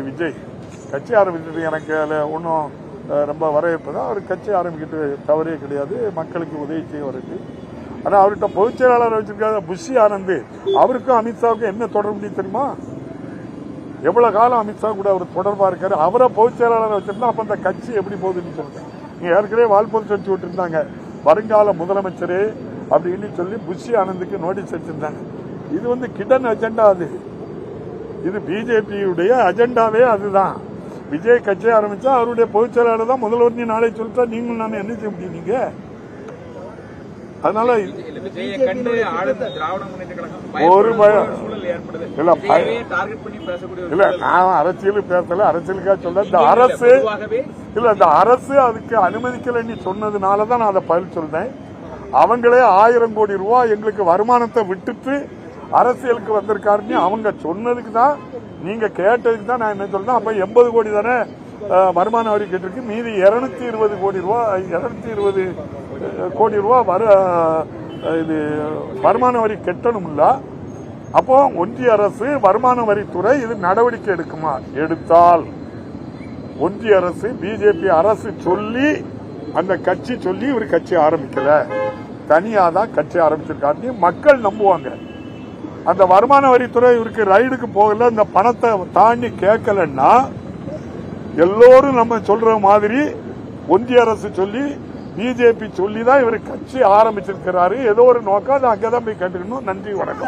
விஜய் கட்சி ஆரம்பிச்சது எனக்கு அதில் ஒன்றும் ரொம்ப வரவேற்பு தான். அவர் கட்சி ஆரம்பிக்கிட்டு தவறே கிடையாது, மக்களுக்கு உதவி செய்ய வருது. ஆனால் அவர்கிட்ட பொதுச் செயலாளர் வச்சிருக்காரு புஷி ஆனந்த், அவருக்கும் அமித்ஷாவுக்கும் என்ன தொடர்பு தெரியுமா? எவ்வளவு காலம் அமித்ஷா கூட அவர் தொடர்பா இருக்காரு. அவரை பொதுச் செயலாளர் வச்சிருந்தா அப்ப அந்த கட்சி எப்படி போகுதுன்னு சொல்லுங்க. நீங்க ஏற்கனவே வால்போல் சொல்லி விட்டுருந்தாங்க, வருங்கால முதலமைச்சரே அப்படின்னு சொல்லி புஷி ஆனந்துக்கு நோட்டீஸ் வச்சிருந்தாங்க. இது கிடன் அஜெண்டா, அது இது பிஜேபியுடைய அஜெண்டாவே அதுதான். விஜய் கட்சி ஆரம்பிச்சா அவருடைய பொதுச் செயலாளர் தான் முதல்வர் நாளை சொல்லிட்டா நீங்களும் நான் என்ன செய்ய முடியும்? நீங்க அதனால ஒரு பயம் இல்ல. நான் அரசியல் பேசல, அரசியலுக்காக சொல்ல. இந்த அரசு இல்ல, இந்த அரசு அதுக்கு அனுமதிக்கலன்னு சொன்னதுனாலதான் நான் அதை பதில் சொல்றேன். அவங்களே 1000 கோடி ரூபாய் எங்களுக்கு வருமானத்தை விட்டுட்டு அரசியலுக்கு வந்திருக்காருன்னு அவங்க சொன்னதுக்கு தான், நீங்க கேட்டதுக்கு தான் நான் என்ன சொல்றேன். அப்ப 80 கோடி தானே வருமான வரி கேட்டிருக்கு, மீதி 220 கோடி ரூபாய் 220 கோடி ரூபாய் இது வருமான வரி கட்டணும்ல. அப்போ ஒன்றிய அரசு வருமான வரித்துறை இது நடவடிக்கை எடுக்குமா? எடுத்தால் ஒன்றிய அரசு பிஜேபி அரசு சொல்லி அந்த கட்சி சொல்லி இவர் கட்சி ஆரம்பிக்கல, தனியாதான் கட்சி ஆரம்பிச்சிருக்காரு மக்கள் நம்புவாங்க. அந்த வருமான வரித்துறை இவருக்கு ரைடுக்கு போகல, இந்த பணத்தை தாண்டி கேட்கலன்னா எல்லோரும் நம்ம சொல்ற மாதிரி ஒன்றிய அரசு சொல்லி பிஜேபி சொல்லிதான் இவர் கட்சி ஆரம்பிச்சிருக்கிறாரு. ஏதோ ஒரு நோக்கம், அது அங்கதான் போய் கேட்டுக்கணும். நன்றி, வணக்கம்.